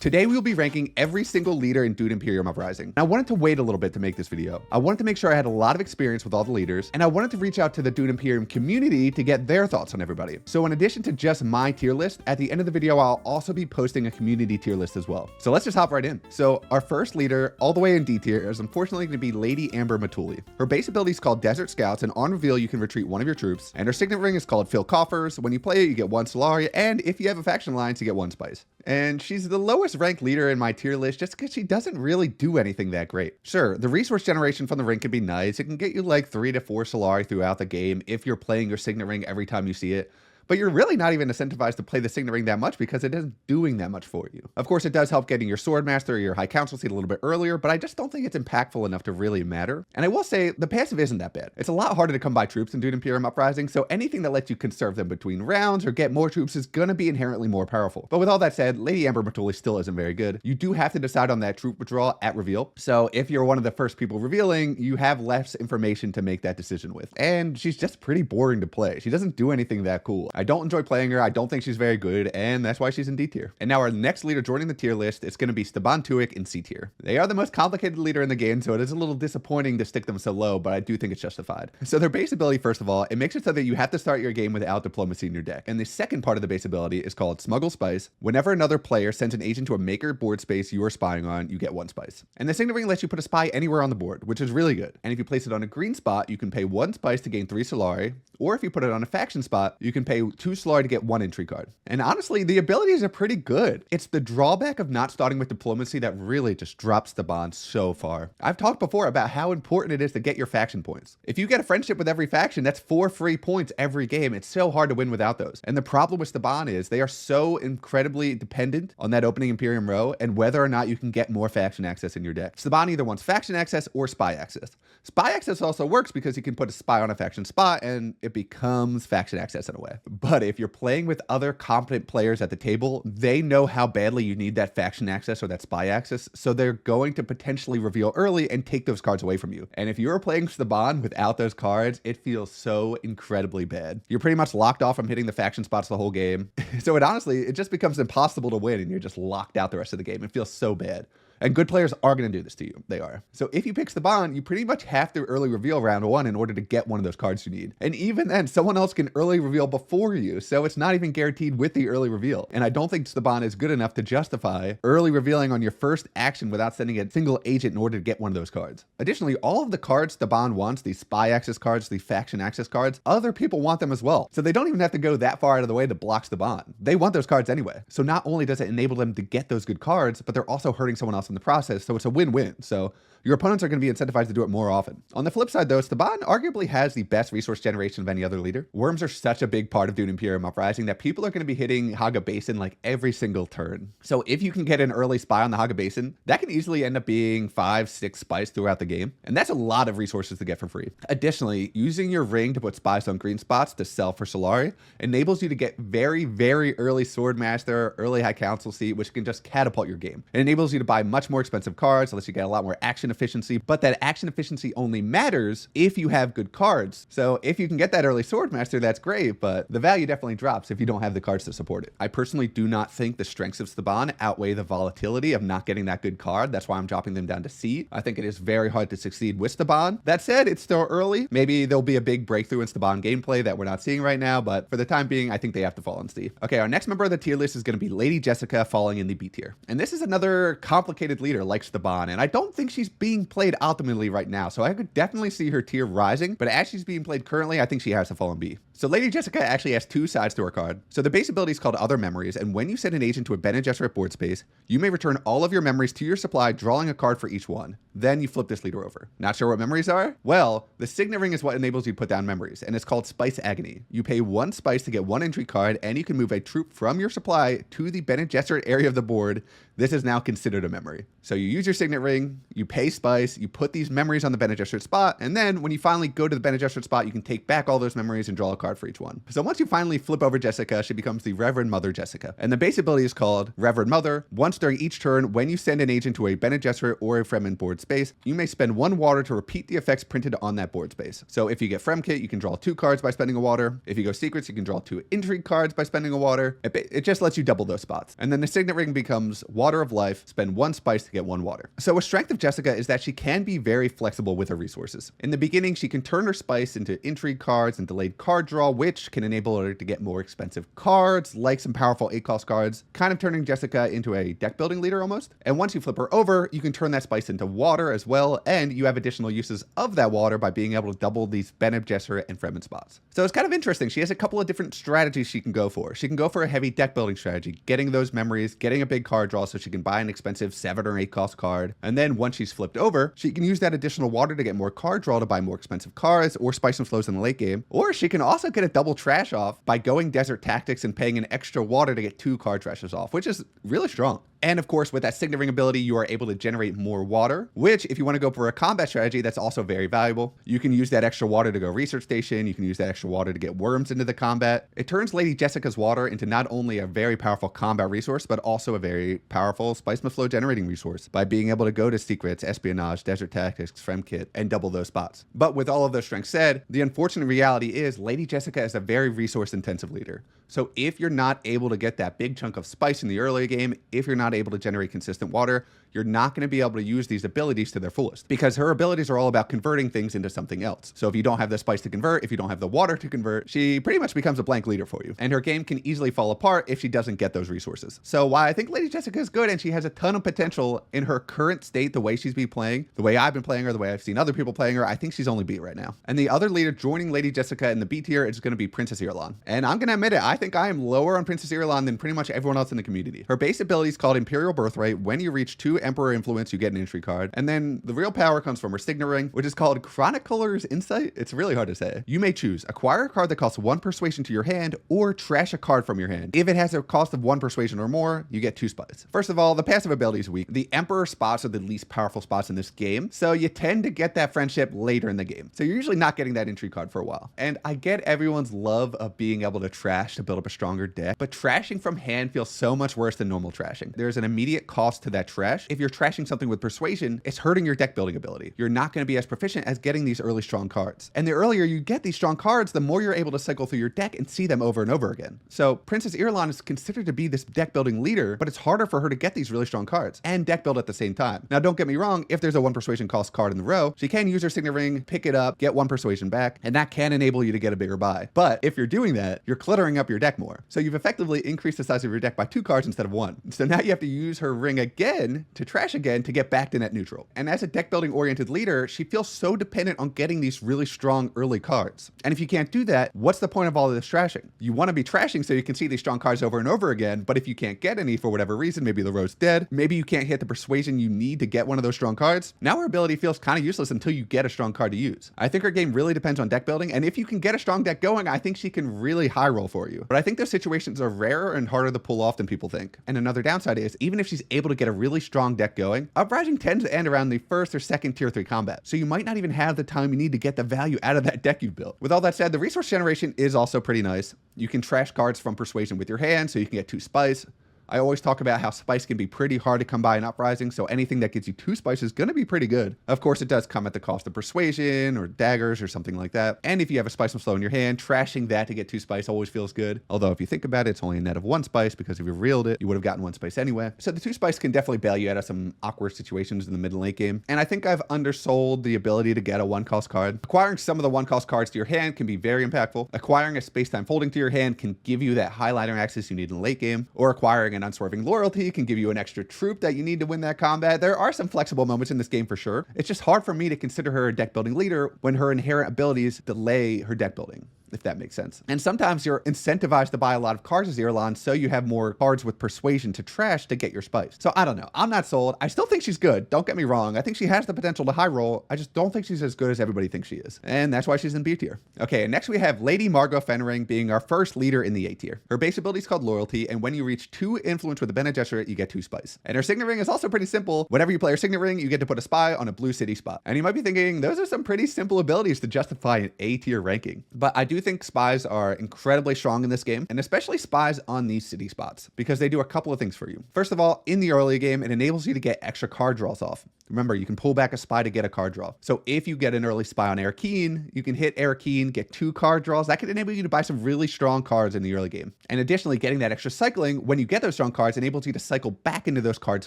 Today we will be ranking every single leader in Dune Imperium Uprising. I wanted to wait a little bit to make this video. I wanted to make sure I had a lot of experience with all the leaders, and I wanted to reach out to the Dune Imperium community to get their thoughts on everybody. So in addition to just my tier list, at the end of the video I'll also be posting a community tier list as well. So let's just hop right in. So our first leader, all the way in D tier, is unfortunately going to be Lady Amber Matuli. Her base ability is called Desert Scouts, and on reveal you can retreat one of your troops, and her signet ring is called Fill Coffers. When you play it, you get 1 Solari, and if you have a faction alliance, you get 1 Spice. And she's the lowest ranked leader in my tier list just because she doesn't really do anything that great. Sure, the resource generation from the ring can be nice. It can get you like 3 to 4 Solari throughout the game if you're playing your signet ring every time you see it. But you're really not even incentivized to play the signet ring that much because it isn't doing that much for you. Of course, it does help getting your Swordmaster or your High Council seat a little bit earlier, but I just don't think it's impactful enough to really matter. And I will say, the passive isn't that bad. It's a lot harder to come by troops in Dune Imperium Uprising, so anything that lets you conserve them between rounds or get more troops is gonna be inherently more powerful. But with all that said, Lady Amber Matuli still isn't very good. You do have to decide on that troop withdrawal at reveal. So if you're one of the first people revealing, you have less information to make that decision with. And she's just pretty boring to play. She doesn't do anything that cool. I don't enjoy playing her. I don't think she's very good, and that's why she's in D tier. And now our next leader joining the tier list is going to be Staban Tuic in C tier. They are the most complicated leader in the game, so it is a little disappointing to stick them so low, but I do think it's justified. So their base ability, first of all, it makes it so that you have to start your game without diplomacy in your deck. And the second part of the base ability is called Smuggle Spice. Whenever another player sends an agent to a maker board space you are spying on, you get 1 Spice. And the signet ring lets you put a spy anywhere on the board, which is really good. And if you place it on a green spot, you can pay 1 Spice to gain 3 Solari, or if you put it on a faction spot, you can pay 2 Solari to get 1 entry card. And honestly, the abilities are pretty good. It's the drawback of not starting with diplomacy that really just drops the bond so far. I've talked before about how important it is to get your faction points. If you get a friendship with every faction, that's 4 free points every game. It's so hard to win without those. And the problem with Staban is they are so incredibly dependent on that opening Imperium row and whether or not you can get more faction access in your deck. Staban either wants faction access or spy access. Spy access also works because you can put a spy on a faction spot and it becomes faction access in a way. But if you're playing with other competent players at the table, they know how badly you need that faction access or that spy access, so they're going to potentially reveal early and take those cards away from you. And if you're playing Staban without those cards, it feels so incredibly bad. You're pretty much locked off from hitting the faction spots the whole game. So it just becomes impossible to win and you're just locked out the rest of the game. It feels so bad. And good players are going to do this to you. They are. So if you pick Staban, you pretty much have to early reveal round 1 in order to get one of those cards you need. And even then, someone else can early reveal before you. So it's not even guaranteed with the early reveal. And I don't think Staban is good enough to justify early revealing on your first action without sending a single agent in order to get one of those cards. Additionally, all of the cards Staban wants, these spy access cards, the faction access cards, other people want them as well. So they don't even have to go that far out of the way to block Staban. They want those cards anyway. So not only does it enable them to get those good cards, but they're also hurting someone else in the process. So it's a win-win. So your opponents are going to be incentivized to do it more often. On the flip side though, Staban arguably has the best resource generation of any other leader. Worms are such a big part of Dune Imperium Uprising that people are going to be hitting Haga Basin like every single turn. So if you can get an early spy on the Haga Basin, that can easily end up being 5-6 spies throughout the game. And that's a lot of resources to get for free. Additionally, using your ring to put spies on green spots to sell for Solari enables you to get very, very early Swordmaster, early High Council seat, which can just catapult your game. It enables you to buy much more expensive cards, unless you get a lot more action efficiency, but that action efficiency only matters if you have good cards. So if you can get that early Swordmaster, that's great, but the value definitely drops if you don't have the cards to support it. I personally do not think the strengths of Staban outweigh the volatility of not getting that good card. That's why I'm dropping them down to C. I think it is very hard to succeed with Staban. That said, it's still early. Maybe there'll be a big breakthrough in Staban gameplay that we're not seeing right now, but for the time being, I think they have to fall in C. Okay, our next member of the tier list is going to be Lady Jessica, falling in the B tier. And this is another complicated leader like Staban, and I don't think she's being played optimally right now, so I could definitely see her tier rising, but as she's being played currently, I think she has to fall in B. So Lady Jessica actually has 2 sides to her card. So the base ability is called Other Memories, and when you send an agent to a Bene Gesserit board space, you may return all of your memories to your supply, drawing a card for each one. Then you flip this leader over. Not sure what memories are? Well, the signet ring is what enables you to put down memories, and it's called Spice Agony. You pay 1 spice to get 1 entry card, and you can move a troop from your supply to the Bene Gesserit area of the board. This is now considered a memory. memory. So you use your Signet Ring, you pay Spice, you put these memories on the Bene Gesserit spot, and then when you finally go to the Bene Gesserit spot, you can take back all those memories and draw a card for each one. So once you finally flip over Jessica, she becomes the Reverend Mother Jessica. And the base ability is called Reverend Mother. Once during each turn, when you send an agent to a Bene Gesserit or a Fremen board space, you may spend 1 water to repeat the effects printed on that board space. So if you get Fremkit, you can draw 2 cards by spending a water. If you go Secrets, you can draw 2 Intrigue cards by spending a water. It just lets you double those spots. And then the Signet Ring becomes Water of Life, spend 1 spice to get 1 water. So a strength of Jessica is that she can be very flexible with her resources. In the beginning, she can turn her spice into Intrigue cards and delayed card draw, which can enable her to get more expensive cards, like some powerful 8-cost cards, kind of turning Jessica into a deck building leader almost. And once you flip her over, you can turn that spice into water as well, and you have additional uses of that water by being able to double these Bene Gesserit and Fremen spots. So it's kind of interesting. She has a couple of different strategies she can go for. She can go for a heavy deck building strategy, getting those memories, getting a big card draw so she can buy an expensive 7 or 8 cost card. And then once she's flipped over, she can use that additional water to get more card draw to buy more expensive cards or spice and flows in the late game. Or she can also get a double trash off by going Desert Tactics and paying an extra water to get 2 card trashes off, which is really strong. And of course, with that Signet Ring ability, you are able to generate more water, which if you want to go for a combat strategy, that's also very valuable. You can use that extra water to go research station. You can use that extra water to get worms into the combat. It turns Lady Jessica's water into not only a very powerful combat resource, but also a very powerful Spice Must Flow generating resource by being able to go to Secrets, Espionage, Desert Tactics, Fremkit, and double those spots. But with all of those strengths said, the unfortunate reality is Lady Jessica is a very resource intensive leader. So if you're not able to get that big chunk of spice in the early game, if you're not able to generate consistent water, you're not going to be able to use these abilities to their fullest because her abilities are all about converting things into something else. So if you don't have the spice to convert, if you don't have the water to convert, she pretty much becomes a blank leader for you. And her game can easily fall apart if she doesn't get those resources. So while I think Lady Jessica is good and she has a ton of potential in her current state, the way she's been playing, the way I've been playing her, the way I've seen other people playing her, I think she's only B right now. And the other leader joining Lady Jessica in the B tier is going to be Princess Irulan. And I'm going to admit it, I think I am lower on Princess Irulan than pretty much everyone else in the community. Her base ability is called Imperial Birthright. When you reach 2 Emperor influence, you get an entry card. And then the real power comes from her Signet Ring, which is called Chronicler's Insight. It's really hard to say. You may choose acquire a card that costs 1 persuasion to your hand or trash a card from your hand. If it has a cost of 1 persuasion or more, you get 2 spice. First of all, the passive ability is weak. The Emperor spots are the least powerful spots in this game, so you tend to get that friendship later in the game. So you're usually not getting that entry card for a while. And I get everyone's love of being able to trash to build up a stronger deck, but trashing from hand feels so much worse than normal trashing. There's an immediate cost to that trash. If you're trashing something with persuasion, it's hurting your deck building ability. You're not going to be as proficient as getting these early strong cards. And the earlier you get these strong cards, the more you're able to cycle through your deck and see them over and over again. So Princess Irulan is considered to be this deck building leader, but it's harder for her to get these really strong cards and deck build at the same time. Now, don't get me wrong, if there's a 1 persuasion cost card in the row, she can use her Signet Ring, pick it up, get 1 persuasion back, and that can enable you to get a bigger buy. But if you're doing that, you're cluttering up your deck more. So you've effectively increased the size of your deck by 2 cards instead of 1. So now you have to use her ring again to trash again to get back to net neutral. And as a deck building oriented leader, she feels so dependent on getting these really strong early cards. And if you can't do that, what's the point of all of this trashing? You want to be trashing so you can see these strong cards over and over again, but if you can't get any for whatever reason, maybe the row's dead, maybe you can't hit the persuasion you need to get one of those strong cards, now her ability feels kind of useless until you get a strong card to use. I think her game really depends on deck building, and if you can get a strong deck going, I think she can really high roll for you. But I think those situations are rarer and harder to pull off than people think. And another downside is, even if she's able to get a really strong deck going, Uprising tends to end around the first or second tier 3 combat. So you might not even have the time you need to get the value out of that deck you've built. With all that said, the resource generation is also pretty nice. You can trash cards from Persuasion with your hand, so you can get 2 spice. I always talk about how spice can be pretty hard to come by in Uprising, so anything that gets you 2 spice is going to be pretty good. Of course, it does come at the cost of persuasion or daggers or something like that. And if you have a spice and flow in your hand, trashing that to get 2 spice always feels good. Although if you think about it, it's only a net of 1 spice because if you reeled it, you would have gotten 1 spice anyway. So the 2 spice can definitely bail you out of some awkward situations in the mid and late game. And I think I've undersold the ability to get a 1-cost card. Acquiring some of the 1-cost cards to your hand can be very impactful. Acquiring a space-time folding to your hand can give you that highlighter access you need in the late game, or acquiring an unswerving loyalty can give you an extra troop that you need to win that combat. There are some flexible moments in this game for sure. It's just hard for me to consider her a deck building leader when her inherent abilities delay her deck building. if that makes sense. And sometimes you're incentivized to buy a lot of cards as Irulan, so you have more cards with persuasion to trash to get your spice. So I don't know. I'm not sold. I still think she's good. Don't get me wrong. I think she has the potential to high roll. I just don't think she's as good as everybody thinks she is. And that's why she's in B tier. Okay, and next we have Lady Margot Fenring being our first leader in the A tier. Her base ability is called Loyalty, and when you reach 2 influence with a Bene Gesserit, you get 2 spice. And her signet ring is also pretty simple. Whenever you play her signet ring, you get to put a spy on a blue city spot. And you might be thinking, those are some pretty simple abilities to justify an A tier ranking. But I do think spies are incredibly strong in this game, and especially spies on these city spots, because they do a couple of things for you. First of all, in the early game, it enables you to get extra card draws off. Remember, you can pull back a spy to get a card draw. So if you get an early spy on Arakeen, you can hit Arakeen, get 2 card draws. That can enable you to buy some really strong cards in the early game. And additionally, getting that extra cycling, when you get those strong cards, enables you to cycle back into those cards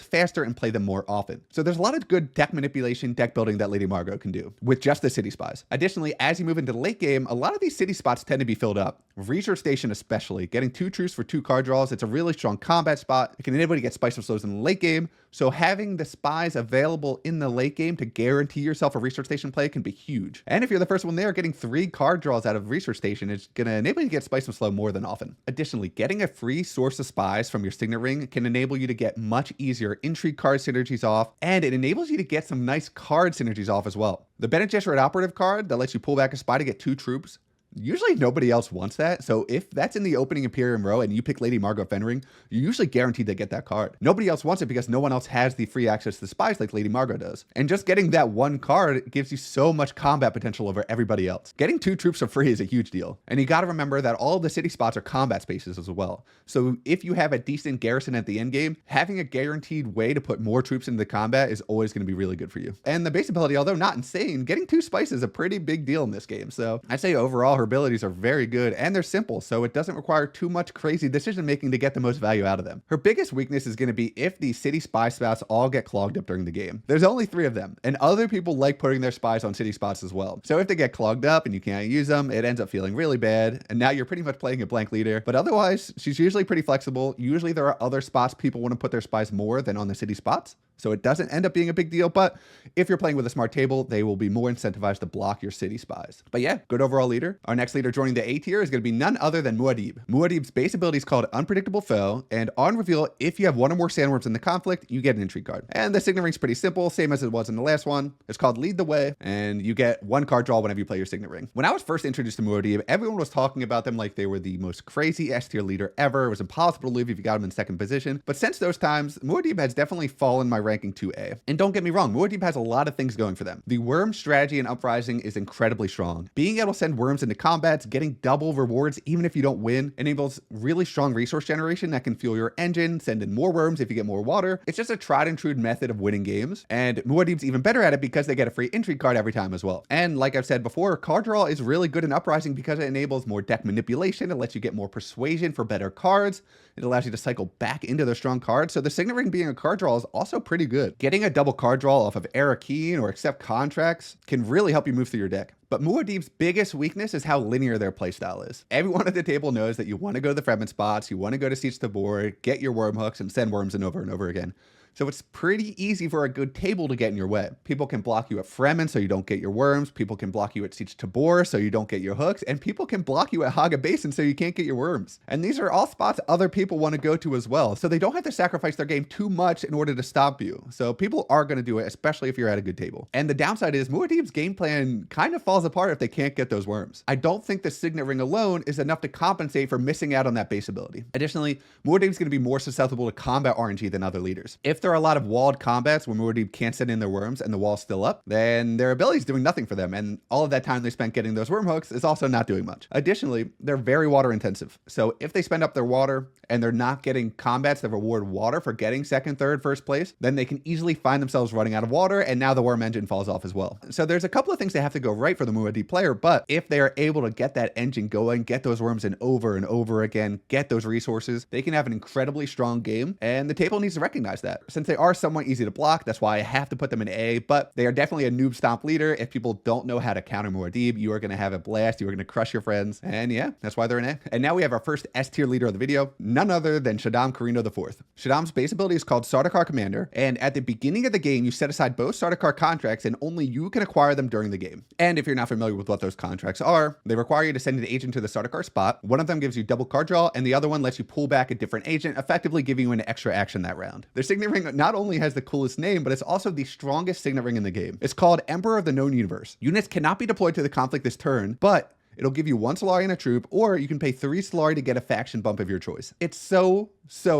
faster and play them more often. So there's a lot of good deck manipulation, deck building that Lady Margot can do with just the city spies. Additionally, as you move into the late game, a lot of these city spots tend to be filled up. Research Station especially, getting 2 troops for 2 card draws. It's a really strong combat spot. It can enable you to get Spice of Slows in the late game. So having the spies available in the late game to guarantee yourself a Research Station play can be huge. And if you're the first one there, getting 3 card draws out of Research Station is going to enable you to get Spice of Slow more than often. Additionally, getting a free source of spies from your signet ring can enable you to get much easier intrigue card synergies off, and it enables you to get some nice card synergies off as well. The Bene Gesserit operative card that lets you pull back a spy to get 2 troops, usually nobody else wants that. So if that's in the opening Imperium row and you pick Lady Margot Fenring, you're usually guaranteed to get that card. Nobody else wants it because no one else has the free access to the spies like Lady Margot does. And just getting that 1 card gives you so much combat potential over everybody else. Getting 2 troops for free is a huge deal. And you got to remember that all the city spots are combat spaces as well. So if you have a decent garrison at the end game, having a guaranteed way to put more troops into the combat is always going to be really good for you. And the base ability, although not insane, getting 2 spices is a pretty big deal in this game. So I'd say overall, her abilities are very good and they're simple, so it doesn't require too much crazy decision making to get the most value out of them. Her biggest weakness is going to be if the city spy spots all get clogged up during the game. There's only 3 of them, and other people like putting their spies on city spots as well. So if they get clogged up and you can't use them, it ends up feeling really bad, and now you're pretty much playing a blank leader. But otherwise, she's usually pretty flexible. Usually there are other spots people want to put their spies more than on the city spots, so it doesn't end up being a big deal. But if you're playing with a smart table, they will be more incentivized to block your city spies. But yeah, good overall leader. Our next leader joining the A tier is going to be none other than Muad'Dib. Muad'Dib's base ability is called Unpredictable Foe, and on reveal, if you have 1 or more sandworms in the conflict, you get an intrigue card. And the signet ring's pretty simple, same as it was in the last one. It's called Lead the Way, and you get 1 card draw whenever you play your signet ring. When I was first introduced to Muad'Dib, everyone was talking about them like they were the most crazy S tier leader ever. It was impossible to leave if you got them in 2nd position. But since those times, Muad'Dib has definitely fallen my ranking to A. And don't get me wrong, Muad'Dib has a lot of things going for them. The worm strategy in Uprising is incredibly strong. Being able to send worms into combats, getting double rewards even if you don't win, enables really strong resource generation that can fuel your engine, send in more worms if you get more water. It's just a tried and true method of winning games, and Muad'Dib's even better at it because they get a free intrigue card every time as well. And like I've said before, card draw is really good in Uprising because it enables more deck manipulation. It lets you get more persuasion for better cards. It allows you to cycle back into those strong cards. So the signet ring being a card draw is also pretty good. Getting a double card draw off of Arakeen or accept contracts can really help you move through your deck. But Muad'Dib's biggest weakness is how linear their playstyle is. Everyone at the table knows that you want to go to the fragment spots, you want to go to Siege the Board, get your worm hooks, and send worms in over and over again. So it's pretty easy for a good table to get in your way. People can block you at Fremen so you don't get your worms. People can block you at Siege Tabor so you don't get your hooks. And people can block you at Haga Basin so you can't get your worms. And these are all spots other people want to go to as well. So they don't have to sacrifice their game too much in order to stop you. So people are going to do it, especially if you're at a good table. And the downside is Muad'Dib's game plan kind of falls apart if they can't get those worms. I don't think the signet ring alone is enough to compensate for missing out on that base ability. Additionally, Muad'Dib's going to be more susceptible to combat RNG than other leaders. If there are a lot of walled combats where Muad'Dib can't send in their worms and the wall's still up, then their ability's doing nothing for them, and all of that time they spent getting those worm hooks is also not doing much. Additionally, they're very water intensive, so if they spend up their water and they're not getting combats that reward water for getting 2nd, 3rd, 1st place, then they can easily find themselves running out of water, and now the worm engine falls off as well. So there's a couple of things that have to go right for the Muad'Dib player, but if they are able to get that engine going, get those worms in over and over again, get those resources, they can have an incredibly strong game, and the table needs to recognize that. since they are somewhat easy to block, that's why I have to put them in A, but they are definitely a noob stomp leader. If people don't know how to counter Muad'Dib, you are going to have a blast. You are going to crush your friends. And yeah, that's why they're in A. And now we have our first S tier leader of the video, none other than Shaddam Corrino IV. Shaddam's base ability is called Sardaukar Commander, and at the beginning of the game, you set aside both Sardaukar contracts and only you can acquire them during the game. And if you're not familiar with what those contracts are, they require you to send an agent to the Sardaukar spot. One of them gives you double card draw, and the other one lets you pull back a different agent, effectively giving you an extra action that round. Their signet ring not only has the coolest name, but it's also the strongest signet ring in the game. It's called Emperor of the Known Universe. Units cannot be deployed to the conflict this turn, but it'll give you 1 Solari and a troop, or you can pay 3 Solari to get a faction bump of your choice. It's so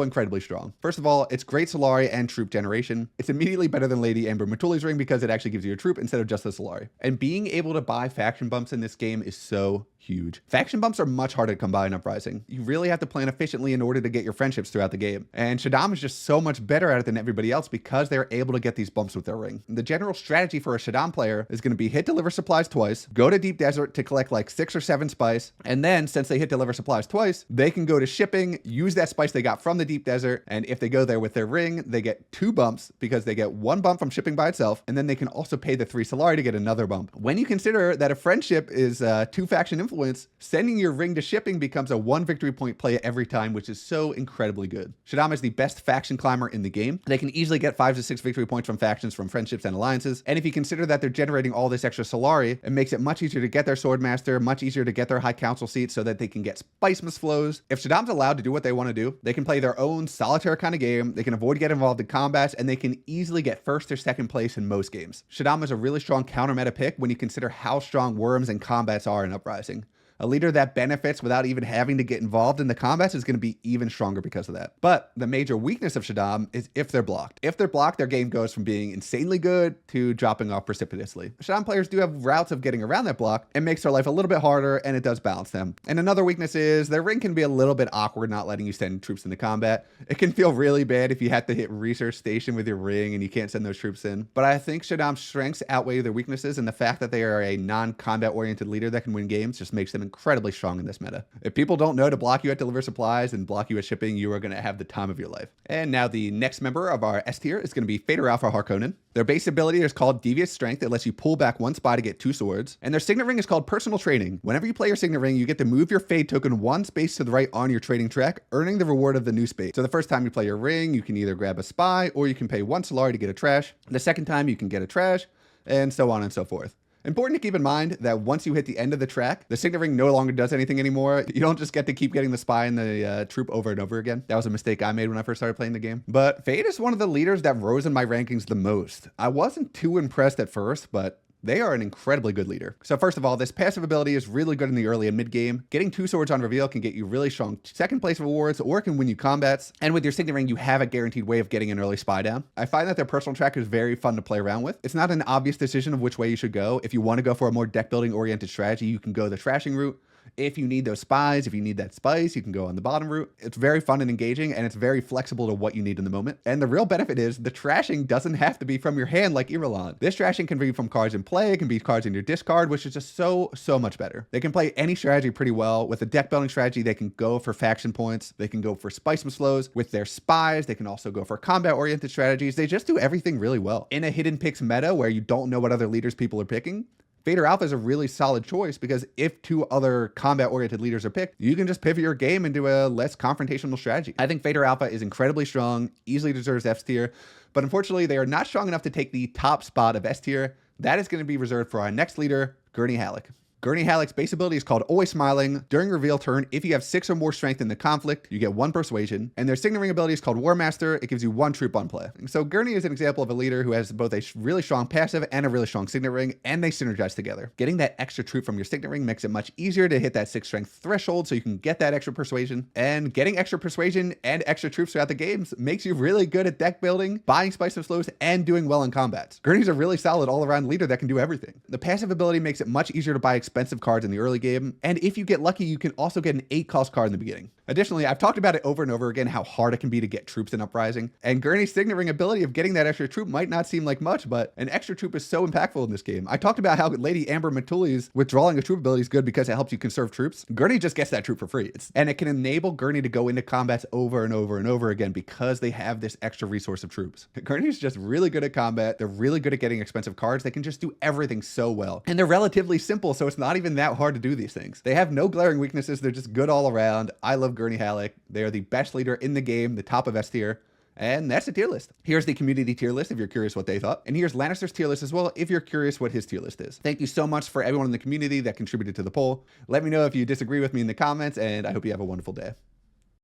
incredibly strong. First of all, it's great Solari and troop generation. It's immediately better than Lady Amber Matuli's ring because it actually gives you a troop instead of just the Solari. And being able to buy faction bumps in this game is so huge. Faction bumps are much harder to come by in Uprising. You really have to plan efficiently in order to get your friendships throughout the game. And Shaddam is just so much better at it than everybody else because they're able to get these bumps with their ring. The general strategy for a Shaddam player is going to be hit deliver supplies twice, go to Deep Desert to collect like 6 or 7 spice, and then since they hit deliver supplies twice, they can go to shipping, use that spice they got from the Deep Desert, and if they go there with their ring, they get 2 bumps because they get 1 bump from shipping by itself, and then they can also pay the 3 Solari to get another bump. When you consider that a friendship is 2 faction influence, sending your ring to shipping becomes a 1 victory point play every time, which is so incredibly good. Shaddam is the best faction climber in the game. They can easily get 5 to 6 victory points from factions, from friendships and alliances, and if you consider that they're generating all this extra Solari, it makes it much easier to get their Swordmaster, much easier to get their High Council seats so that they can get Spice Miss flows. If Shaddam's allowed to do what they want to do, they can play their own solitaire kind of game, they can avoid getting involved in combats, and they can easily get 1st or 2nd place in most games. Shaddam is a really strong counter meta pick when you consider how strong worms and combats are in Uprising. A leader that benefits without even having to get involved in the combats is going to be even stronger because of that. But the major weakness of Shaddam is if they're blocked. If they're blocked, their game goes from being insanely good to dropping off precipitously. Shaddam players do have routes of getting around that block. It makes their life a little bit harder, and it does balance them. And another weakness is their ring can be a little bit awkward, not letting you send troops into combat. It can feel really bad if you have to hit research station with your ring and you can't send those troops in. But I think Shaddam's strengths outweigh their weaknesses, and the fact that they are a non-combat oriented leader that can win games just makes them incredibly strong in this meta. If people don't know to block you at deliver supplies and block you at shipping, you are going to have the time of your life. And now the next member of our S tier is going to be Fader Alpha Harkonnen. Their base ability is called Devious Strength. It lets you pull back 1 spy to get 2 swords. And their signet ring is called Personal Training. Whenever you play your signet ring, you get to move your Fade token 1 space to the right on your trading track, earning the reward of the new space. So the first time you play your ring, you can either grab a spy or you can pay 1 Solari to get a trash. The second time you can get a trash, and so on and so forth. Important to keep in mind that once you hit the end of the track, the signet ring no longer does anything anymore. You don't just get to keep getting the spy and the troop over and over again. That was a mistake I made when I first started playing the game. But Fade is one of the leaders that rose in my rankings the most. I wasn't too impressed at first, but they are an incredibly good leader. So first of all, this passive ability is really good in the early and mid game. Getting 2 swords on reveal can get you really strong 2nd place rewards, or it can win you combats. And with your signet ring, you have a guaranteed way of getting an early spy down. I find that their personal track is very fun to play around with. It's not an obvious decision of which way you should go. If you want to go for a more deck building oriented strategy, you can go the trashing route. If you need those spies, if you need that spice, you can go on the bottom route. It's very fun and engaging, and it's very flexible to what you need in the moment. And the real benefit is the trashing doesn't have to be from your hand like Irulan. This trashing can be from cards in play, it can be cards in your discard, which is just so much better. They can play any strategy pretty well. With a deck building strategy, they can go for faction points, they can go for spice flows. With their spies, they can also go for combat-oriented strategies. They just do everything really well. In a hidden picks meta where you don't know what other leaders people are picking, Fader Alpha is a really solid choice because if 2 other combat-oriented leaders are picked, you can just pivot your game into a less confrontational strategy. I think Fader Alpha is incredibly strong, easily deserves F tier, but unfortunately they are not strong enough to take the top spot of S tier. That is going to be reserved for our next leader, Gurney Halleck. Gurney Halleck's base ability is called Always Smiling. During reveal turn, if you have 6 or more strength in the conflict, you get 1 persuasion. And their signet ring ability is called War Master. It gives you 1 troop on play. So Gurney is an example of a leader who has both a really strong passive and a really strong signet ring, and they synergize together. Getting that extra troop from your signet ring makes it much easier to hit that 6 strength threshold so you can get that extra persuasion. And getting extra persuasion and extra troops throughout the games makes you really good at deck building, buying spice of slows, and doing well in combats. Gurney's a really solid all-around leader that can do everything. The passive ability makes it much easier to buy expensive cards in the early game, and if you get lucky, you can also get an 8-cost card in the beginning. Additionally, I've talked about it over and over again how hard it can be to get troops in Uprising, and Gurney's signaling ability of getting that extra troop might not seem like much, but an extra troop is so impactful in this game. I talked about how Lady Amber Matuli's withdrawing a troop ability is good because it helps you conserve troops. Gurney just gets that troop for free, and it can enable Gurney to go into combats over and over and over again because they have this extra resource of troops. Gurney's just really good at combat. They're really good at getting expensive cards. They can just do everything so well, and they're relatively simple, so it's not even that hard to do these things. They have no glaring weaknesses. They're just good all around. I love Gurney Halleck. They are the best leader in the game, the top of S tier. And that's the tier list. Here's the community tier list if you're curious what they thought. And here's Lannister's tier list as well if you're curious what his tier list is. Thank you so much for everyone in the community that contributed to the poll. Let me know if you disagree with me in the comments, and I hope you have a wonderful day.